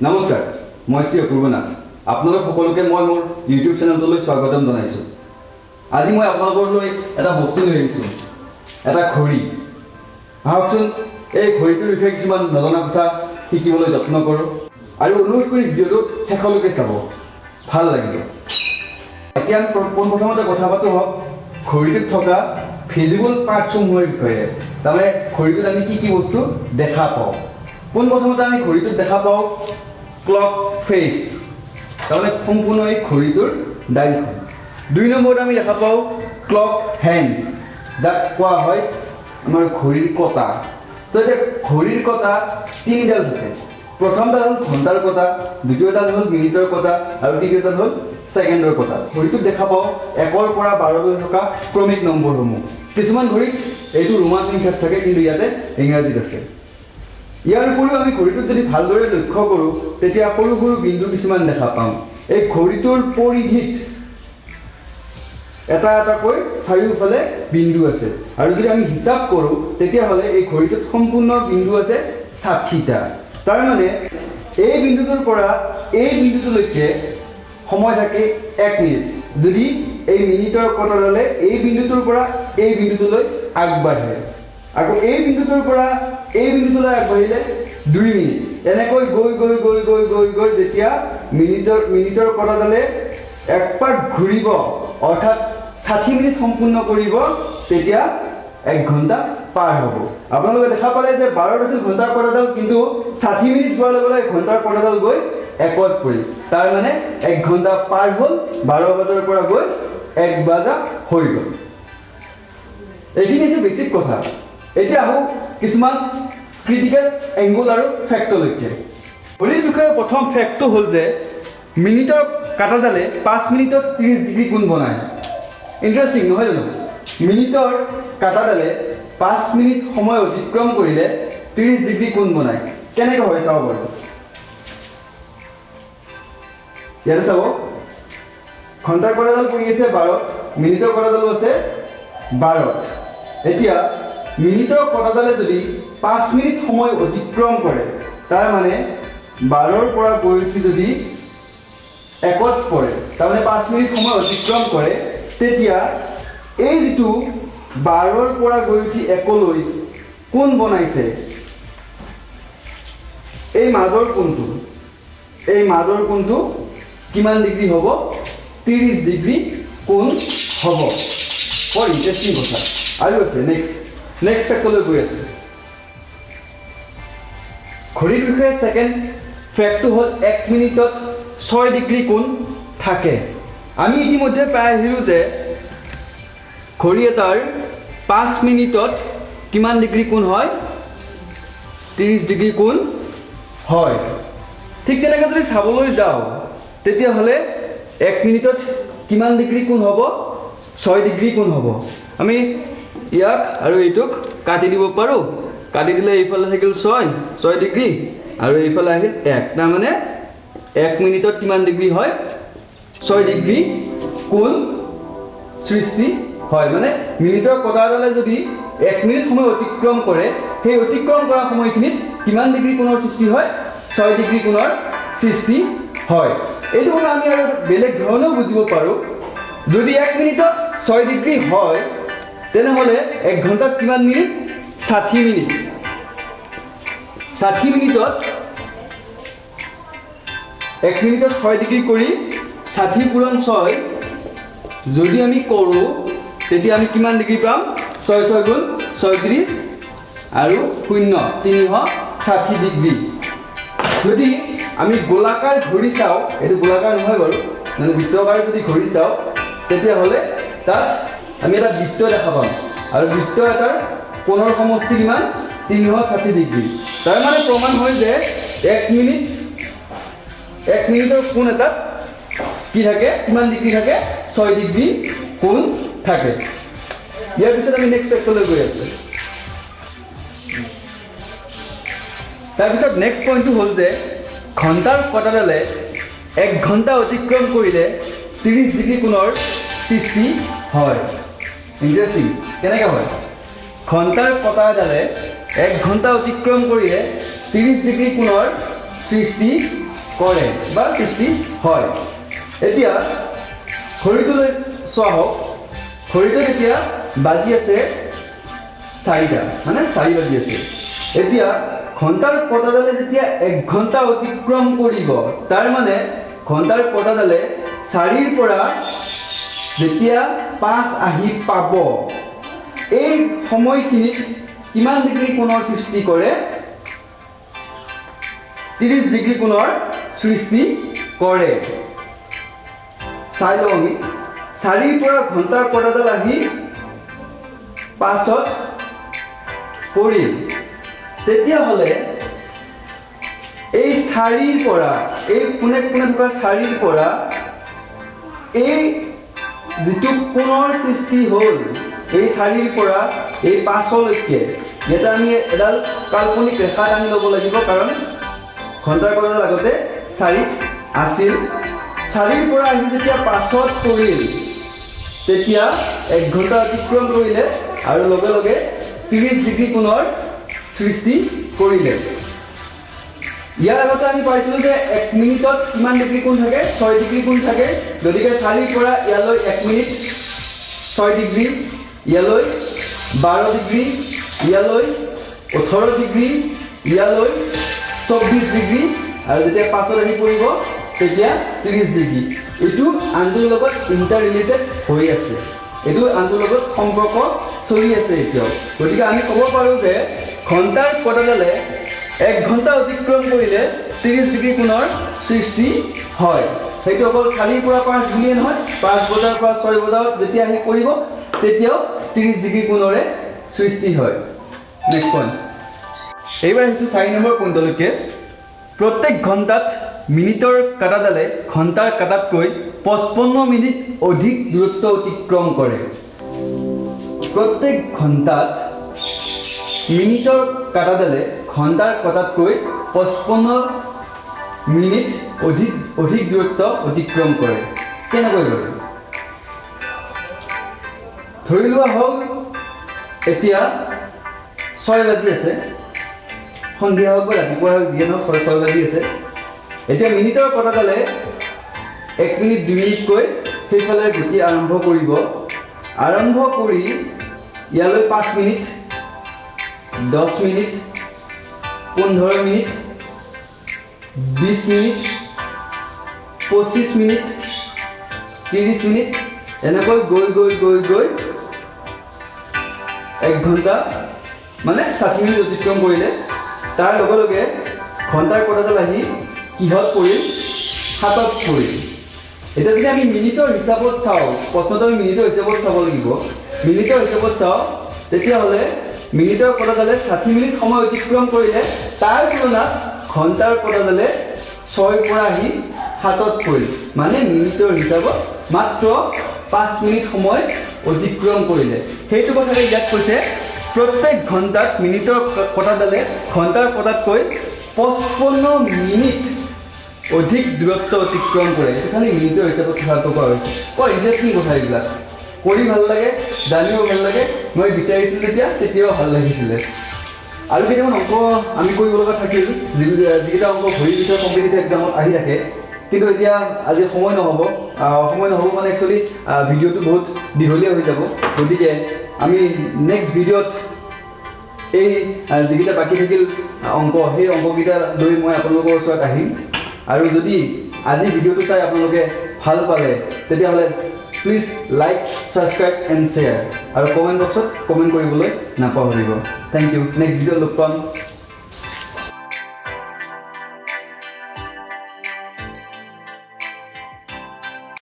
নমস্কাৰ মই শ্ৰী অপূৰ্ব নাথ আপোনালোক সকলোকে মই মোৰ ইউটিউব চেনেলটোলৈ স্বাগতম জনাইছোঁ। আজি মই আপোনালোকলৈ এটা বস্তু লৈ আহিছোঁ, এটা ঘড়ী। আহকচোন এই ঘড়ীটোৰ বিষয়ে কিছুমান নজনা কথা শিকিবলৈ যত্ন কৰোঁ আৰু অনুৰোধ কৰি ভিডিঅ'টো শেষলৈকে চাব, ভাল লাগিব। এতিয়া আমি পোনপ্ৰথমতে কথা পাতোঁ হওক ঘড়ীটোত থকা ভিজিবল পাৰ্টছসমূহৰ বিষয়ে। তাৰমানে ঘড়ীটোত আমি কি কি বস্তু দেখা পাওঁ। পোনপ্ৰথমতে আমি ঘড়ীটোত দেখা পাওঁ ক্লক ফেচ, তাৰমানে সম্পূৰ্ণ এই ঘড়ীটোৰ ডাইলখন। 2 নম্বৰত আমি দেখা পাওঁ ক্লক হেণ্ড, যাক কোৱা হয় আমাৰ ঘড়ীৰ কটা। তো এতিয়া ঘড়ীৰ কটা 3ডাল থাকে। প্ৰথমডাল হ'ল ঘণ্টাৰ কটা, দ্বিতীয়ডাল হ'ল মিনিটৰ কটা আৰু তৃতীয়ডাল হ'ল ছেকেণ্ডৰ কটা। ঘড়ীটোত দেখা পাওঁ 1ৰ পৰা 12লৈ থকা ক্ৰমিক নম্বৰসমূহ। কিছুমান ঘড়ীত এইটো ৰোমান সংখ্যাত থাকে, কিন্তু ইয়াতে ইংৰাজীত আছে। ইয়াৰ উপৰিও আমি ঘড়ীটোত যদি ভালদৰে লক্ষ্য কৰোঁ তেতিয়া সৰু সৰু বিন্দু কিছুমান দেখা পাওঁ। এই ঘড়ীটোৰ পৰিধিত এটা এটাকৈ চাৰিওফালে বিন্দু আছে, আৰু যদি আমি হিচাপ কৰোঁ তেতিয়াহ'লে এই ঘড়ীটোত সম্পূৰ্ণ বিন্দু আছে 60টা। তাৰমানে এই বিন্দুটোৰ পৰা এই বিন্দুটোলৈকে সময় থাকে 1 মিনিট। যদি এই মিনিটৰ কটাডালে এই বিন্দুটোৰ পৰা এই বিন্দুটোলৈ আগবাঢ়ে, আকৌ এই বিন্দুটোৰ পৰা এই বিন্দুটোলৈ আগবাঢ়িলে 2 মিনিট। এনেকৈ গৈ গৈ গৈ গৈ গৈ গৈ যেতিয়া মিনিটৰ কটাডালে এক পাক ঘূৰিব, অৰ্থাৎ 60 মিনিট সম্পূৰ্ণ কৰিব, তেতিয়া 1 ঘণ্টা পাৰ হ'ব। আপোনালোকে দেখা পালে যে 12ত আছিল ঘণ্টাৰ কটাডাল, কিন্তু 60 মিনিট যোৱাৰ লগে লগে ঘণ্টাৰ কটাডাল গৈ 1ত পৰিল। তাৰমানে 1 ঘণ্টা পাৰ হ'ল, 12 বজাৰ পৰা গৈ 1 বজা হৈ গ'ল। এইখিনি হৈছে বেছিক কথা। এতিয়া আহোঁ কিছুমান ক্ৰিটিকেল এংগুল আৰু ফেক্টলৈকে। ঘড়ীৰ বিষয়ে প্ৰথম ফেক্টটো হ'ল যে মিনিটৰ কাটাডালে 5 মিনিটত 30 ডিগ্ৰী কোণ বনায়। ইণ্টাৰেষ্টিং নহয় জানো? মিনিটৰ কাটাডালে 5 মিনিট সময় অতিক্ৰম কৰিলে 30 ডিগ্ৰী কোণ বনায়। কেনেকৈ হয় চাব বাৰু। ইয়াতে চাব, ঘণ্টাৰ কটাডাল পৰি আছে 12ত, মিনিটৰ কটাডালো আছে 12ত। এতিয়া মিনিটৰ কটাডালে যদি 5 মিনিট সময় অতিক্ৰম কৰে, তাৰমানে 12ৰ পৰা গৈ উঠি যদি 1ত পৰে, তাৰমানে 5 মিনিট সময় অতিক্ৰম কৰে, তেতিয়া এই যিটো 12ৰ পৰা গৈ উঠি 1লৈ কোণ বনাইছে, এই মাজৰ কোণটো কিমান ডিগ্ৰী হ'ব? 30 ডিগ্ৰী কোণ হ'ব। বৰ ইণ্টাৰেষ্টিং কথা। আৰু আছে নেক্সট ফেক্টলৈ গৈ আছোঁ। ঘড়ীৰ বিষয়ে ছেকেণ্ড ফেক্টটো হ'ল 1 মিনিটত 6 ডিগ্ৰী কোণ থাকে। আমি ইতিমধ্যে পাই আহিলোঁ যে ঘড়ী এটাৰ 5 মিনিটত কিমান ডিগ্ৰী কোণ হয়? 30 ডিগ্ৰী কোণ হয়। ঠিক তেনেকৈ যদি চাবলৈ যাওঁ তেতিয়াহ'লে 1 মিনিটত কিমান ডিগ্ৰী কোণ হ'ব? 6 ডিগ্ৰী কোণ হ'ব। আমি ইয়াক আৰু এইটোক কাটি দিব পাৰোঁ। কাটি দিলে এইফালে থাকিল 6 ডিগ্ৰী আৰু এইফালে আহিল 1। তাৰমানে 1 মিনিটত কিমান ডিগ্ৰী হয়? 6 ডিগ্ৰী কোণ সৃষ্টি হয়। মানে মিনিটৰ কটাডালে যদি 1 মিনিট সময় অতিক্ৰম কৰে, সেই অতিক্ৰম কৰা সময়খিনিত কিমান ডিগ্ৰী কোণৰ সৃষ্টি হয়? 6 ডিগ্ৰী কোণৰ সৃষ্টি হয়। এইটো কথা আমি আৰু বেলেগ ধৰণেও বুজিব পাৰোঁ। যদি 1 মিনিটত 6 ডিগ্ৰী হয়, তেনেহ'লে 1 ঘণ্টাত কিমান মিনিট? 60 মিনিট। 60 মিনিটত 1 মিনিটত 6 ডিগ্ৰী কৰি 60 পূৰণ 6 যদি আমি কৰোঁ, তেতিয়া আমি কিমান ডিগ্ৰী পাম? 6 গুণ 36 আৰু 0 360 ডিগ্ৰী। যদি আমি গোলাকাৰ ঘড়ী চাওঁ, এইটো গোলাকাৰ নহয় বাৰু, মানে বৃত্তাকাৰ যদি ঘড়ী চাওঁ, তেতিয়াহ'লে তাত আমি এটা বৃত্ত দেখা পাম, আৰু বৃত্ত এটাৰ কোণৰ সমষ্টি কিমান? 360 ডিগ্ৰী। তাৰমানে প্ৰমাণ হয় যে 1 মিনিটৰ কোণ এটাত কি থাকে? কিমান ডিগ্ৰী থাকে? 6 ডিগ্ৰী কোণ থাকে। ইয়াৰ পিছত আমি নেক্সট ফেক্টলৈ গৈ আছোঁ। তাৰপিছত নেক্সট পইণ্টটো হ'ল যে ঘণ্টাৰ কটাডালে 1 ঘণ্টা অতিক্ৰম কৰিলে 30 ডিগ্ৰী কোণৰ সৃষ্টি হয়। ইণ্টাৰেষ্টিং। কেনেকৈ হয়? ঘণ্টাৰ কটাডালে 1 ঘণ্টা অতিক্ৰম কৰিলে 30 ডিগ্ৰী কোণৰ সৃষ্টি কৰে বা সৃষ্টি হয়। এতিয়া ঘড়ীটোলৈ চোৱা হওক, ঘড়ীটোত এতিয়া বাজি আছে 4টা, মানে 4 বাজি আছে। এতিয়া ঘণ্টাৰ কটাডালে যেতিয়া 1 ঘণ্টা অতিক্ৰম কৰিব, তাৰ মানে ঘণ্টাৰ কটাডালে 4ৰ পৰা যেতিয়া 5 আহি পাব, এই সময়খিনিত কিমান ডিগ্ৰী কোণৰ সৃষ্টি কৰে? 30 ডিগ্ৰী কোণৰ সৃষ্টি কৰে। চাই লওঁ আমি, 4ৰ পৰা ঘণ্টাৰ কটাডাল আহি 5ত পৰিল, তেতিয়াহ'লে এই 4ৰ পৰা, এই কোণে কোণে থকা 4ৰ পৰা এই যিটো কোণৰ সৃষ্টি হ'ল, এই 4ৰ পৰা এই 5লৈকে, ইয়াতে আমি এডাল কাল্পনিক ৰেখা টানি ল'ব লাগিব, কাৰণ ঘণ্টাৰ কটাডাল আগতে 4ত আছিল। 4ৰ পৰা আহি যেতিয়া 5ত পৰিল, তেতিয়া 1 ঘণ্টা অতিক্ৰম কৰিলে আৰু লগে লগে 30 ডিগ্ৰী কোণৰ সৃষ্টি কৰিলে। ইয়াৰ আগতে আমি পাইছিলোঁ যে 1 মিনিটত কিমান ডিগ্ৰী কোণ থাকে? 6 ডিগ্ৰী কোণ থাকে। গতিকে 4ৰ পৰা ইয়ালৈ 1 মিনিট 6 ডিগ্ৰী, ইয়ালৈ 12 ডিগ্ৰী, ইয়ালৈ 18 ডিগ্ৰী, ইয়ালৈ 24 ডিগ্ৰী, আৰু যেতিয়া 5ত আহি পৰিব তেতিয়া 30 ডিগ্ৰী। এইটো আনটোৰ লগত ইণ্টাৰ ৰিলেটেড হৈ আছে, এইটো আনটোৰ লগত সম্পৰ্ক চলি আছে এতিয়াও। গতিকে আমি ক'ব পাৰোঁ যে ঘণ্টাৰ কটাডালে 1 ঘণ্টা অতিক্ৰম কৰিলে 30 ডিগ্ৰী কোণৰ সৃষ্টি হয়। সেইটো অকল 4ৰ পৰা 5 বুলিয়ে নহয়, 5 বজাৰ পৰা 6 বজাত যেতিয়া আহি পৰিব তেতিয়াও 30 ডিগ্ৰী কোণৰে সৃষ্টি হয়। নেক্সট পইণ্ট, এইবাৰ আহিছোঁ 4 নম্বৰ পইণ্টলৈকে। প্ৰত্যেক ঘণ্টাত মিনিটৰ কাটাডালে ঘণ্টাৰ কাটাতকৈ 55 মিনিট অধিক দূৰত্ব অতিক্ৰম কৰে। প্ৰত্যেক ঘণ্টাত মিনিটৰ কাটাডালে ঘণ্টাৰ কাটাতকৈ 55 মিনিট অধিক দূৰত্ব অতিক্ৰম কৰে। কেনেকৈ কৰে? ধৰি লোৱা হওক এতিয়া 6 বাজি আছে, সন্ধিয়া হওক বা ৰাতিপুৱা হওক, যিয়ে নহওক 6 বাজি আছে। এতিয়া মিনিটৰ কটাডালে 1 মিনিট 2 মিনিটকৈ সেইফালে গতি আৰম্ভ কৰিব। আৰম্ভ কৰি ইয়ালৈ 5 minute, 10 minute, 15 minute, 20 minute, 25 minute, 30 minute, এনেকৈ গৈ গৈ গৈ গৈ 1 ঘণ্টা মানে 60 মিনিট অতিক্ৰম কৰিলে। তাৰ লগে লগে ঘণ্টাৰ কটাডাল আহি কিহত পৰিল? 7ত পৰিল। এতিয়া যদি আমি মিনিটৰ হিচাপত চাওঁ, প্ৰশ্নটো আমি মিনিটৰ হিচাপত চাব লাগিব। মিনিটৰ হিচাপত চাওঁ, তেতিয়াহ'লে মিনিটৰ কটাডালে 60 মিনিট সময় অতিক্ৰম কৰিলে, তাৰ তুলনাত ঘণ্টাৰ কটাডালে 6ৰ পৰা আহি 7ত পৰিল, মানে মিনিটৰ হিচাপত মাত্ৰ 5 মিনিট সময় অতিক্ৰম কৰিলে। সেইটো কথাকে ইয়াত কৈছে, প্ৰত্যেক ঘণ্টাত মিনিটৰ কটাডালে ঘণ্টাৰ কটাতকৈ 55 মিনিট অধিক দূৰত্ব অতিক্ৰম কৰে। এইটো খালি মিনিটৰ হিচাপত কথাটো কোৱা হৈছে। ইণ্টাৰেষ্টিং কথা এইবিলাক, কৰি ভাল লাগে, জানিও ভাল লাগে। মই বিচাৰিছিলোঁ তেতিয়াও ভাল লাগিছিলে। আৰু কেইটামান অংক আমি কৰিব লগা থাকিল, যিকেইটা অংক ঘড়ীৰ বিষয়ে কম্পিটিটিভ এক্সামত আহি থাকে, কিন্তু এতিয়া আজি সময় নহ'ব মানে একচুৱেলি ভিডিঅ'টো বহুত দীঘলীয়া হৈ যাব। গতিকে আমি নেক্সট ভিডিঅ'ত এই যিকেইটা বাকী থাকিল অংক, সেই অংককেইটা লৈ মই আপোনালোকৰ ওচৰত আহিম। আৰু যদি আজি ভিডিঅ'টো চাই আপোনালোকে ভাল পালে, তেতিয়াহ'লে please like, subscribe and share, আৰু কমেণ্ট বক্সত কমেণ্ট কৰিবলৈ নাপাহৰিব। Thank U. নেক্সট ভিডিঅ'ত লগ পাম।